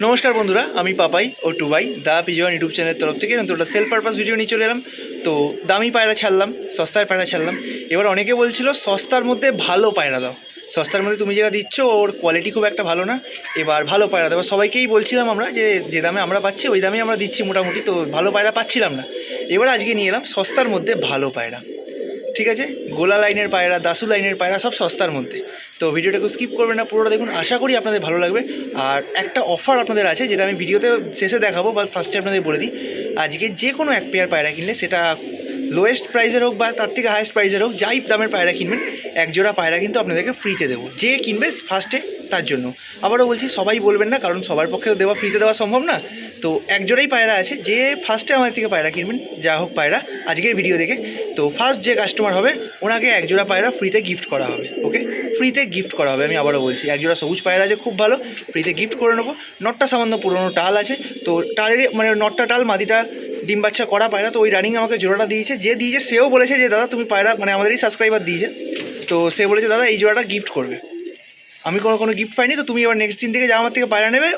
নমস্কার বন্ধুরা, আমি পাপাই ও টুবাই দা পিজন ইউটিউব চ্যানেলের তরফ থেকে তো ওটা সেলফ পারপাস ভিডিও নিয়ে চলে এলাম। তো দামি পায়রা ছাড়লাম, সস্তার পায়রা ছাড়লাম। এবার অনেকে বলছিল সস্তার মধ্যে ভালো পায়রা দাও, সস্তার মধ্যে তুমি যেটা দিচ্ছ ওর কোয়ালিটি খুব একটা ভালো না, এবার ভালো পায়রা দেবো। সবাইকেই বলছিলাম আমরা যে দামে আমরা পাচ্ছি ওই দামেই আমরা দিচ্ছি মোটামুটি, তো ভালো পায়রা পাচ্ছিলাম না। এবার আজকে নিয়ে এলাম সস্তার মধ্যে ভালো পায়রা। ঠিক আছে, গোলা লাইনের পায়রা, দাসু লাইনের পায়রা, সব সস্তার মধ্যে। তো ভিডিওটাকে স্কিপ করবেন না, পুরোটা দেখুন, আশা করি আপনাদের ভালো লাগবে। আর একটা অফার আপনাদের আছে যেটা আমি ভিডিওতে শেষে দেখাবো, বা ফার্স্টে আপনাদের বলে দিই। আজকে যে কোনো এক পেয়ার পায়রা কিনলে, সেটা লোয়েস্ট প্রাইসের হোক বা তার থেকে হায়েস্ট প্রাইসের হোক, যাই দামের পায়রা কিনবেন, এক জোড়া পায়রা কিন্তু আপনাদেরকে ফ্রিতে দেবো। যে কিনবে ফার্স্টে তার জন্য। আবারও বলছি, সবাই বলবেন না, কারণ সবার পক্ষে দেওয়া ফ্রিতে দেওয়া সম্ভব না। তো এক জোড়াই পায়রা আছে, যে ফার্স্টে আমাদের থেকে পায়রা কিনবেন, যা হোক পায়রা আজকের ভিডিও দেখে, তো ফার্স্ট যে কাস্টমার হবে ওনাকে এক জোড়া পায়রা ফ্রিতে গিফট করা হবে। ওকে, ফ্রিতে গিফট করা হবে। আমি আবারও বলছি, এক জোড়া সবুজ পায়রা আছে খুব ভালো, ফ্রিতে গিফট করে নেবো। নটটা সামান্য পুরোনো টাল আছে, তো টালের মানে নটটা টাল, মাদিটা ডিম বাচ্চা করা পায়রা। তো ওই রানিং আমাকে জোড়াটা দিয়েছে, যে দিয়েছে সেও বলেছে যে দাদা তুমি পায়রা, মানে আমাদেরই সাবস্ক্রাইবার দিয়েছে, তো সে বলেছে দাদা এই জোড়াটা গিফট করবে। আমি কোনো গিফট পাইনি, তো তুমি এবার নেক্সট দিন থেকে যা আমার থেকে পায়রা নেবে,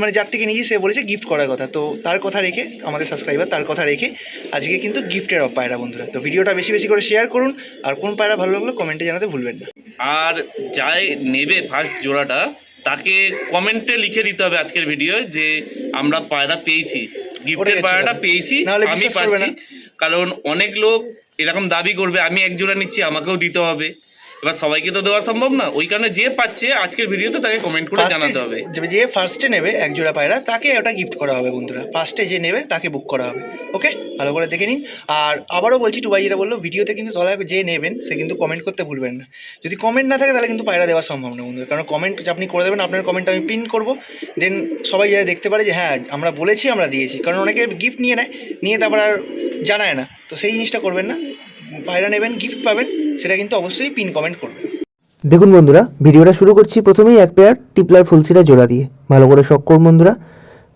মানে যার থেকে নিয়েছি সে বলেছে গিফট করার কথা। তো তার কথা রেখে, আমাদের সাবস্ক্রাইবার, তার কথা রেখে আজকে কিন্তু গিফটের পায়রা বন্ধুরা। তো ভিডিওটা বেশি বেশি করে শেয়ার করুন, আর কোন পায়রা ভালো লাগলো কমেন্টে জানাতে ভুলবেন না। আর যাই নেবে ফার্স্ট জোড়াটা তাকে কমেন্টে লিখে দিতে হবে আজকের ভিডিও যে আমরা পায়রা পেয়েছি, গিফটের পায়রাটা পেয়েছি, আমি পাচ্ছি। কারণ অনেক লোক এরকম দাবি করবে আমি এক জোড়া নিচ্ছি আমাকেও দিতে হবে, এবার সবাইকে তো দেওয়া সম্ভব না। ওই কারণে যে পাচ্ছে আজকের ভিডিওতে তাকে কমেন্ট করে জানাতে হবে। যে ফার্স্টে নেবে এক জোড়া পায়রা তাকে ওটা গিফট করা হবে বন্ধুরা, ফার্স্টে যে নেবে তাকে বুক করা হবে। ওকে, ভালো করে দেখে নিন। আর আবারও বলছি, টুবাই যেটা বললো, ভিডিওতে কিন্তু তলায় যে নেবেন সে কিন্তু কমেন্ট করতে ভুলবেন না। যদি কমেন্ট না থাকে তাহলে কিন্তু পায়রা দেওয়া সম্ভব না বন্ধুরা, কারণ কমেন্ট আপনি করে দেবেন, আপনার কমেন্ট আমি পিন করবো, দেন সবাই যারা দেখতে পারে যে হ্যাঁ আমরা বলেছি, আমরা দিয়েছি। কারণ অনেকে গিফট নিয়ে নেয়, নিয়ে তারপর আর জানায় না, তো সেই জিনিসটা করবেন না। পায়রা নেবেন, গিফট পাবেন, সেটা কিন্তু অবশ্যই পিন কমেন্ট করবেন। দেখুন বন্ধুরা, ভিডিওটা শুরু করছি প্রথমেই এক পেয়ার টিপলার ফুলসিরা জোড়া দিয়ে। ভালো করে শখ করুন বন্ধুরা,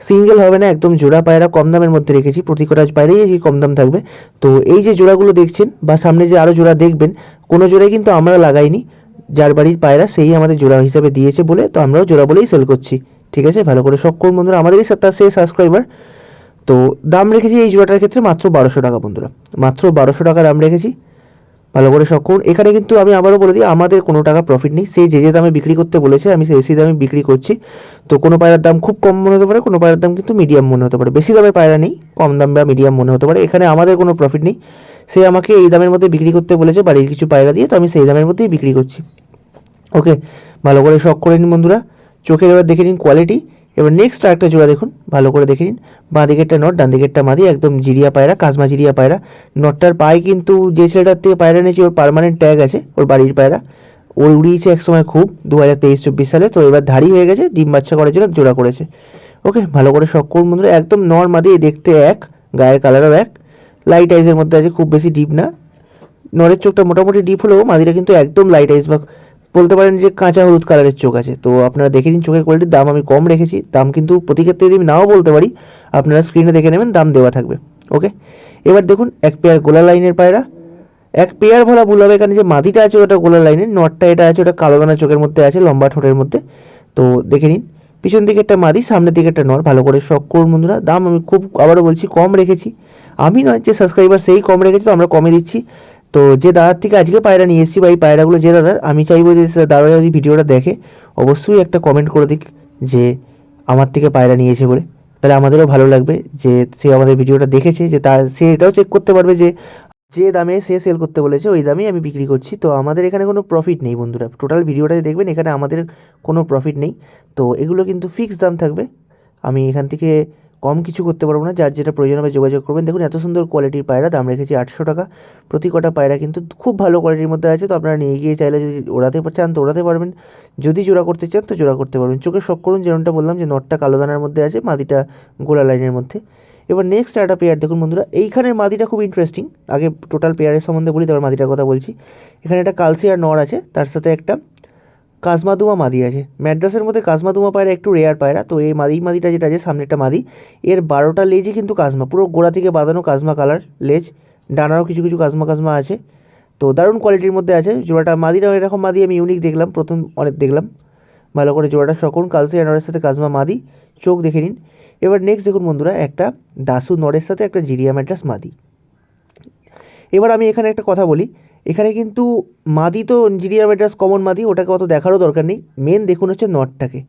সিঙ্গেল হবে না, একদম জোড়া পায়রা কম দামের মধ্যে রেখেছি। প্রতি কটা পায়রাই এই কম দাম থাকবে। তো এই যে জোড়াগুলো দেখছেন বা সামনে যে আরও জোড়া দেখবেন, কোনো জোড়াই কিন্তু আমরা লাগাইনি, যার বাড়ির পায়রা সেই আমাদের জোড়া হিসাবে দিয়েছে বলে, তো আমরাও জোড়া বলেই সেল করছি। ঠিক আছে, ভালো করে শখ করুন বন্ধুরা, আমাদেরই তার সেই সাবস্ক্রাইবার। তো দাম রেখেছি এই জোড়াটার ক্ষেত্রে মাত্র 1200 টাকা বন্ধুরা, মাত্র 1200 টাকা দাম রেখেছি। ভালো করে শখ করুন। এখানে কিন্তু আমি আবারও বলে দিই, আমাদের কোনো টাকা প্রফিট নেই। সে যে দামে বিক্রি করতে বলেছে আমি সেই দামে বিক্রি করছি। তো কোনো পায়রার দাম খুব কম মনে হতে পারে, কোনো পায়রার দাম কিন্তু মিডিয়াম মনে হতে পারে। বেশি দামের পায়রা নেই, কম দাম বা মিডিয়াম মনে হতে পারে। এখানে আমাদের কোনো প্রফিট নেই। সে আমাকে এই দামের মধ্যে বিক্রি করতে বলেছে বাড়ির কিছু পায়রা দিয়ে, তো আমি সেই দামের মধ্যেই বিক্রি করছি। ওকে, ভালো করে শখ করে নিন বন্ধুরা, চোখের এবার দেখে নিন কোয়ালিটি। এবার নেক্সট আরেকটা জোড়া দেখুন, ভালো করে দেখে নিন। বাঁ দিকেরটা নট, ডান দিকেরটা মাদি, একদম জিরিয়া পায়রা, কাজমা জিরিয়া পায়রা। নটটার পায়ে কিন্তু যে ছেলেটার থেকে পায়রা নিয়েছি ওর পার্মানেন্ট ট্যাগ আছে, ওর বাড়ির পায়রা। ওর উড়িয়েছে একসময় খুব 2023-24 সালে, তো এবার ধাড়ি হয়ে গেছে, ডিম বাচ্চা করার জন্য জোড়া করেছে। ওকে, ভালো করে শখ করুন বন্ধুরা, একদম নর মাদি, দেখতে এক, গায়ের কালারও এক, লাইট আইজের মধ্যে আছে, খুব বেশি ডিপ না। নরের চোখটা মোটামুটি ডিপ হলেও মাদিরা কিন্তু একদম লাইট আইস বা বলতে পারেন যে কাঁচা হলুদ কালারের চোখ আছে। তো আপনারা দেখে নিন, চোখের কোয়ালিটির দাম আমি কম রেখেছি। দাম কিন্তু প্রতি ক্ষেত্রে যদি আমি নাও বলতে পারি, আপনারা স্ক্রিনে দেখে নেবেন, দাম দেওয়া থাকবে। ওকে, এবার দেখুন এক পেয়ার গোলা লাইনের পায়রা। এক পেয়ার বলা ভুল হবে, এখানে যে মাদিটা আছে ওটা গোলা লাইনের, নটটা এটা আছে ওটা কালো দানা চোখের মধ্যে আছে, লম্বা ঠোঁটের মধ্যে। তো দেখে নিন, পিছন দিকে একটা মাদি, সামনের দিকে একটা নর। ভালো করে শখ করুন বন্ধুরা, দাম আমি খুব আবারও বলছি কম রেখেছি। আমি নয়, যে সাবস্ক্রাইবার সেই কম রেখেছি, তো আমরা কমে দিচ্ছি। তো যে দাদার থেকে আজকে পায়রা নিয়ে এসেছি বা এই পায়রাগুলো যে দাদার, আমি চাইবো যে দাদা যদি ভিডিওটা দেখে অবশ্যই একটা কমেন্ট করে দিক যে আমার থেকে পায়রা নিয়েছে বলে, তাহলে আমাদেরও ভালো লাগবে যে সে আমাদের ভিডিওটা দেখেছে, যে তার সে এটাও চেক করতে পারবে যে যে দামে সে সেল করতে বলেছে ওই দামেই আমি বিক্রি করছি। তো আমাদের এখানে কোনো প্রফিট নেই বন্ধুরা, টোটাল ভিডিওটাতে দেখবেন এখানে আমাদের কোনো প্রফিট নেই। তো এগুলো কিন্তু ফিক্সড দাম থাকবে, আমি এখান থেকে কম কিছু করতে পারবো না। যার যেটা প্রয়োজন হবে যোগাযোগ করবেন। দেখুন এত সুন্দর কোয়ালিটির পায়রা, দাম রেখেছি 800 টাকা। প্রতি কটা পায়রা কিন্তু খুব ভালো কোয়ালিটির মধ্যে আছে, তো আপনারা নিয়ে গিয়ে চাইলে যদি ওড়াতে চান তো ওড়াতে পারবেন, যদি জোড়া করতে চান তো জোড়া করতে পারবেন। চোখে শখ করুন, যেমনটা বললাম যে নটটা কালো দানার মধ্যে আছে, মাদিটা গোলা লাইনের মধ্যে। এবার নেক্সট একটা পেয়ার দেখুন বন্ধুরা, এইখানের মাদিটা খুব ইন্টারেস্টিং। আগে টোটাল পেয়ারের সম্বন্ধে বলি, তারপর মাদিটার কথা বলছি। এখানে একটা কালসি আর নর আছে, তার সাথে একটা কাজমাদুমা মাদি আছে। ম্যাড্রাসের মধ্যে কাজমাদুমা পায়রা একটু রেয়ার পায়রা। তো এই মাদিটা যেটা আছে সামনে একটা মাদি, এর 12টা লেজই কিন্তু কাজমা, পুরো গোড়া থেকে বাঁধানো কাজমা কালার লেজ, ডানারও কিছু কিছু কাজমা আছে। তো দারুণ কোয়ালিটির মধ্যে আছে জোড়াটা। মাদিরাও এরকম মাদি আমি ইউনিক দেখলাম, প্রথম অনেক দেখলাম। ভালো করে জোড়াটা সকল কালসি অ্যানোরের সাথে কাজমা মাদি, চোখ দেখে নিন। এবার নেক্সট দেখুন বন্ধুরা, একটা দাসু নরের সাথে একটা জিরিয়া ম্যাড্রাস মাদি। এবার আমি এখানে একটা কথা বলি, এখানে কিন্তু মাদি তো জিরিয়া ম্যাড্রাস কমন মাদি, ওটাকে অত দেখারও দরকার নেই। মেন দেখুন হচ্ছে নটটাকে,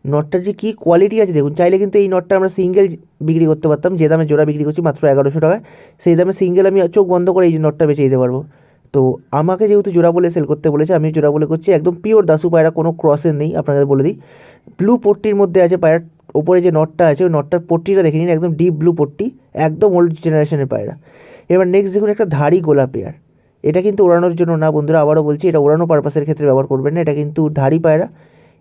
নটটার যে কী কোয়ালিটি আছে দেখুন। চাইলে কিন্তু এই নটটা আমরা সিঙ্গেল বিক্রি করতে পারতাম, যে দামে জোড়া বিক্রি করছি মাত্র 1100 টাকায়, সেই দামে সিঙ্গেল আমি চোখ বন্ধ করে এই যে নটটা বেঁচে দিতে পারবো। তো আমাকে যেহেতু জোড়া বলে সেল করতে বলেছে, আমি জোড়া বলে করছি। একদম পিওর দাসু পায়রা, কোনো ক্রসের নেই, আপনাদের বলে দিই। ব্লু পট্টির মধ্যে আছে পায়রার ওপরে যে নটটা আছে, ওই নটটার পট্টিটা দেখে নিন, একদম ডিপ ব্লু পট্টি, একদম ওল্ড জেনারেশনের পায়রা। এবার নেক্সট দেখুন একটা ধাড়ি গোলা পেয়ার। এটা কিন্তু ওড়ানোর জন্য না বন্ধুরা, আবারও বলছি, এটা ওড়ানো পারপাসের ক্ষেত্রে ব্যবহার করবেন না। এটা কিন্তু ধাড়ি পায়রা,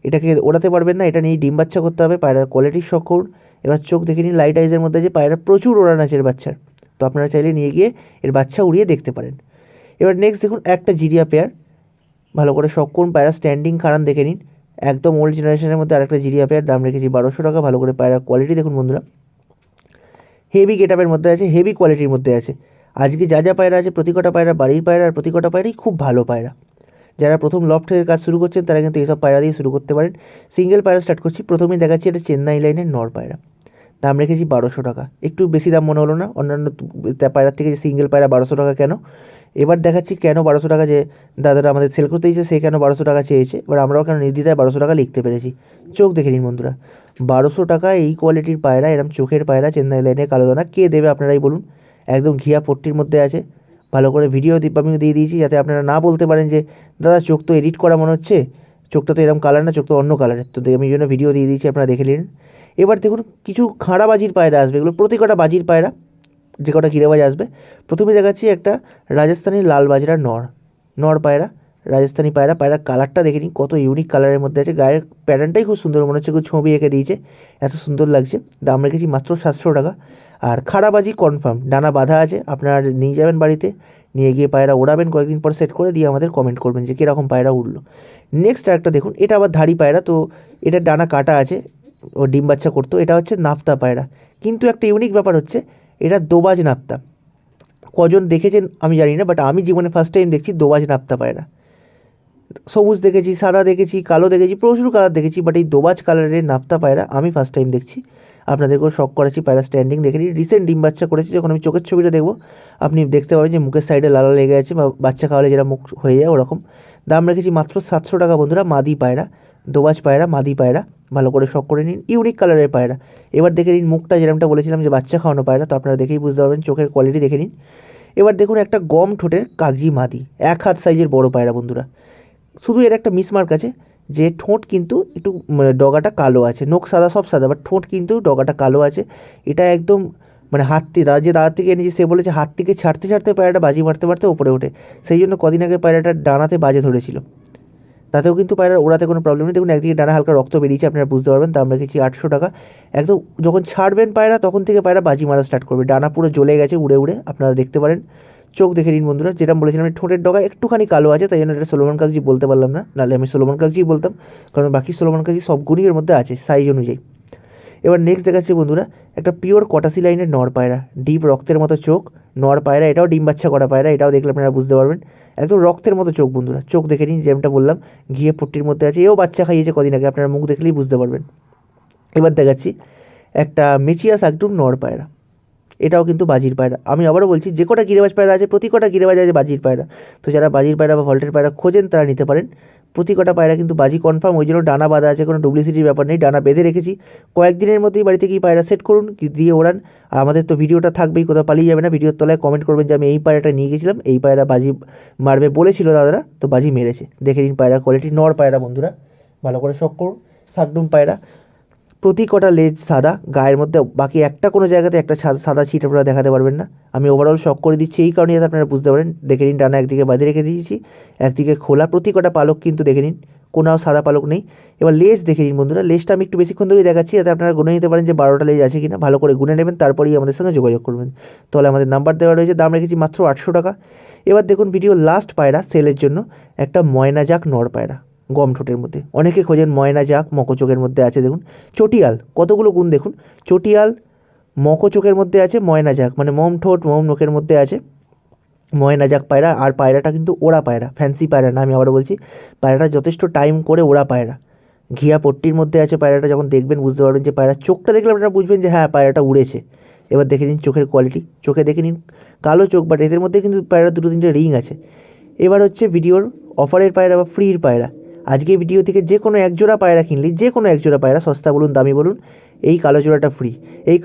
এটাকে ওড়াতে পারবেন না, এটা নিয়ে ডিম বাচ্চা করতে হবে। পায়রার কোয়ালিটির শখ করুন। এবার চোখ দেখে নিন, লাইট আইজের মধ্যে যে পায়রা প্রচুর ওড়ান আছে এর বাচ্চার, তো আপনারা চাইলে নিয়ে গিয়ে এর বাচ্চা উড়িয়ে দেখতে পারেন। এবার নেক্সট দেখুন একটা জিরিয়া পেয়ার, ভালো করে শখ করুন। পায়রা স্ট্যান্ডিং খাড়ান দেখে নিন, একদম ওল্ড জেনারেশনের মধ্যে আরেকটা জিরিয়া পেয়ার, দাম রেখেছি 1200 টাকা। ভালো করে পায়রা কোয়ালিটি দেখুন বন্ধুরা, হেভি গেট আপের মধ্যে আছে, হেভি কোয়ালিটির মধ্যে আছে। আজকে যা যা পায়রা আছে প্রতিকটা পায়রা বাড়ির পায়রা, আর প্রতিকটা পায়রাই খুব ভালো পায়রা। যারা প্রথম লফটের কাজ শুরু করছেন তারা কিন্তু এইসব পায়রা দিয়ে শুরু করতে পারেন। সিঙ্গেল পায়রা স্টার্ট করছি, প্রথমেই দেখাচ্ছি এটা চেন্নাই লাইনের নর পায়রা, দাম রেখেছি 1200 টাকা। একটু বেশি দাম মনে হলো না অন্যান্য পায়রার থেকে, যে সিঙ্গেল পায়রা 1200 টাকা কেন? এবার দেখাচ্ছি কেন 1200 টাকা, যে দাদারা আমাদের সেল করতে দিয়েছে সে কেন 1200 টাকা চেয়েছে, এবার আমরাও কেন নির্দ্বিধায় 1200 টাকা লিখতে পেরেছি। চোখ দেখে নিন বন্ধুরা, 1200 টাকা এই কোয়ালিটির পায়রা, এরকম চোখের পায়রা চেন্নাই লাইনে কালো দানা কে দেবে আপনারাই বলুন। একদম ঘিয়া পট্টির মধ্যে আছে, ভালো করে ভিডিও আমি দিয়ে দিয়েছি যাতে আপনারা না বলতে পারেন যে দাদা চোখ তো এডিট করা মনে হচ্ছে, চোখটা তো এরকম কালার না, চোখ তো অন্য কালারের। তো আমি এই জন্য ভিডিও দিয়ে দিয়েছি, আপনারা দেখে নিন। এবার দেখুন কিছু খাঁড়া বাজির পায়রা আসবে, এগুলো প্রতি কটা বাজির পায়রা, যে কটা গিরেবাজ আসবে। প্রথমে দেখাচ্ছি একটা রাজস্থানি লাল বাজরা নর পায়রা, রাজস্থানি পায়রা। পায়রা কালারটা দেখে নিন, কত ইউনিক কালারের মধ্যে আছে, গায়ের প্যাটার্নটাই খুব সুন্দর, মনে হচ্ছে খুব ছবি এঁকে দিয়েছে, এত সুন্দর লাগছে। দাম রেখেছি মাত্র 700 টাকা। আর খাড়াবাজি কনফার্ম, ডানা বাঁধা আছে, আপনারা নিয়ে যাবেন বাড়িতে, নিয়ে গিয়ে পায়রা ওড়াবেন, কয়েকদিন পর সেট করে দিয়ে আমাদের কমেন্ট করবেন যে কীরকম পায়রা উঠলো। নেক্সট একটা দেখুন, এটা আবার ধাড়ি পায়রা, তো এটার ডানা কাটা আছে, ও ডিম বাচ্চা করতো। এটা হচ্ছে নাফতা পায়রা, কিন্তু একটা ইউনিক ব্যাপার হচ্ছে এটা দোবাজ নাপ্তা। কজন দেখেছেন আমি জানি না, বাট আমি জীবনে ফার্স্ট টাইম দেখছি দোবাজ নাপ্তা পায়রা। সবুজ দেখেছি, সাদা দেখেছি, কালো দেখেছি, প্রচুর কালার দেখেছি, বাট এই দোবাজ কালারের নাপ্তা পায়রা আমি ফার্স্ট টাইম দেখছি। আপনাদেরকেও শখ করেছি, পায়রা স্ট্যান্ডিং দেখে নিই, রিসেন্ট ডিম বাচ্চা করেছি। যখন আমি চোখের ছবিটা দেখবো আপনি দেখতে পাবেন যে মুখের সাইডে লালা লেগে আছে, বা বাচ্চা খাওয়ালে যেটা মুখ হয়ে যায় ওরকম। দাম রেখেছি মাত্র 700 টাকা বন্ধুরা। মাদি পায়রা, দোবাজ পায়রা, মাদি পায়রা, ভালো করে শখ করে নিন, ইউনিক কালারের পায়রা। এবার দেখে নিন মুখটা, যেরকমটা বলেছিলাম যে বাচ্চা খাওয়ানো পায়রা, তো আপনারা দেখেই বুঝতে পারবেন, চোখের কোয়ালিটি দেখে নিন। এবার দেখুন একটা গম ঠোঁটের কাগজি মাদি, 1 হাত সাইজের বড় পায়রা বন্ধুরা। শুধু এর একটা মিসমার্ক আছে, যে ঠোঁট কিন্তু একটু ডগাটা কালো আছে, নোক সাদা সব সাদা, বাট ঠোঁট কিন্তু ডগাটা কালো আছে। এটা একদম হাত থেকে দাদার থেকে এনেছি, সে বলেছে হাত থেকে ছাড়তে ছাড়তে পায়রাটা বাজি মারতে মারতে ওপরে ওঠে, সেই জন্য কদিন আগে পায়রাটার ডানাতে বাজে ধরেছিল, তাতেও কিন্তু পায়রা ওড়াতে কোনো প্রবলেম নেই। দেখুন একদিকে ডানা হালকা রক্ত বেরিয়েছে, আপনারা বুঝতে পারবেন। দাম রেখেছি 800 টাকা। একদম যখন ছাড়বেন পায়রা তখন থেকে পায়রা বাজি মারা স্টার্ট করবে, ডানা পুরো জ্বলে গেছে উড়ে উড়ে, আপনারা দেখতে পারেন। চোখ দেখে নিন বন্ধুরা, যেটা বলেছিলাম ঠোঁটের ডগা একটুখানি কালো আছে, তাই জন্য এটা সোলোমন কাগজি বলতে পারলাম না, নাহলে আমি সোলোমন কাগজিই বলতাম, কারণ বাকি সোলোমন কাগজি সব গুণই এর মধ্যে আছে সাইজ অনুযায়ী। এবার নেক্সট দেখাচ্ছি বন্ধুরা একটা পিওর কটাসি লাইনের নর পায়রা, ডিপ রক্তের মতো চোখ, নর পায়রা, এটাও ডিম বাচ্চা করা পায়রা, এটাও দেখলে আপনারা বুঝতে পারবেন। একদম রক্তের মতো চোখ বন্ধুরা, চোখ দেখে নিন, যেমনটা বললাম ঘিয়ে পট্টির মধ্যে আছে, এও বাচ্চা খাইয়েছে কদিন আগে, আপনারা মুখ দেখলেই বুঝতে পারবেন। এবার দেখাচ্ছি একটা মেচিয়া শাকডুম নর পায়রা, এটাও কিন্তু বাজির পায়রা। আমি আবারও বলছি, যে কটা গিরেবাজ পায়রা আছে প্রতি কটা গিরেবাজ আছে বাজির পায়রা, তো যারা বাজির পায়রা বা ভল্টের পায়রা খোঁজেন তারা নিতে পারেন। প্রতি কটা পায়রা কিন্তু বাজি কনফার্ম, ওই জন্য ডানা বাঁধা আছে, কোনো ডুপ্লিসিটির ব্যাপার নেই, ডানা বেঁধে রেখেছি। কয়েকদিনের মধ্যেই বাড়িতে গিয়ে পায়রা সেট করুন, দিয়ে ওড়ান। আর আমাদের তো ভিডিওটা থাকবেই, কোথাও পালিয়ে যাবে না, ভিডিওর তলায় কমেন্ট করবেন যে আমি এই পায়রাটা নিয়ে গেছিলাম, এই পায়রা বাজি মারবে বলেছিল দাদারা, তো বাজি মেরেছে। দেখে নিন পায়রা কোয়ালিটি, নর পায়রা বন্ধুরা, ভালো করে শখ করুন। শাকডুম পায়রা, প্রতি কটা লেজ সাদা, গায়ের মধ্যে বাকি একটা কোনো জায়গাতে একটা সাদা ছিট আপনারা দেখাতে পারবেন না। আমি ওভারঅল শক করে দিচ্ছি এই কারণে যাতে আপনারা বুঝতে পারেন। দেখে নিন ডানা একদিকে বাঁধে রেখে দিয়েছি, একদিকে খোলা, প্রতি কটা পালক কিন্তু দেখে নিন, কোনাও সাদা পালক নেই। এবার লেজ দেখে নিন বন্ধুরা, লেজটা আমি একটু বেশিক্ষণ ধরেই দেখাচ্ছি যাতে আপনারা গুনে নিতে পারেন যে 12টা লেজ আছে কিনা, ভালো করে গুনে নেবেন, তারপরেই আমাদের সঙ্গে যোগাযোগ করবেন। তাহলে আমাদের নাম্বার দেওয়া রয়েছে, দাম রেখেছি মাত্র 800 টাকা। এবার দেখুন ভিডিও লাস্ট পায়রা সেলের জন্য একটা ময়না জাক নর পায়রা, গম ঠোঁটের মধ্যে, অনেকে খোঁজেন ময়না জাক, মকচোকের মধ্যে আছে। দেখুন চটিয়াল, কতগুলো গুণ দেখুন, চটিয়াল মকচোকের মধ্যে আছে, ময়না জাক মানে মম ঠোঁট মম নোকের মধ্যে আছে ময়না জাক পায়রা। আর পায়রাটা কিন্তু ওড়া পায়রা, ফ্যান্সি পায়রা না, আমি আবারও বলছি পায়রাটা যথেষ্ট টাইম করে ওড়া পায়রা, ঘিয়া পট্টির মধ্যে আছে পায়রাটা। যখন দেখবেন বুঝতে পারবেন যে পায়রা চোখটা দেখলে আপনারা বুঝবেন যে হ্যাঁ পায়রাটা উড়েছে। এবার দেখে নিন চোখের কোয়ালিটি, চোখে দেখে নিন কালো চোখ, বাট এদের মধ্যে কিন্তু পায়রা 2-3টে রিং আছে। এবার হচ্ছে ভিডিওর অফারের পায়রা বা ফ্রির পায়রা। আজকে ভিডিও থেকে যে কোনো এক জোড়া পায়রা কিনলি, যে কোনো এক জোড়া পায়রা সস্তা বলুন দামি বলুন, এই কালো জোড়াটা ফ্রি। এই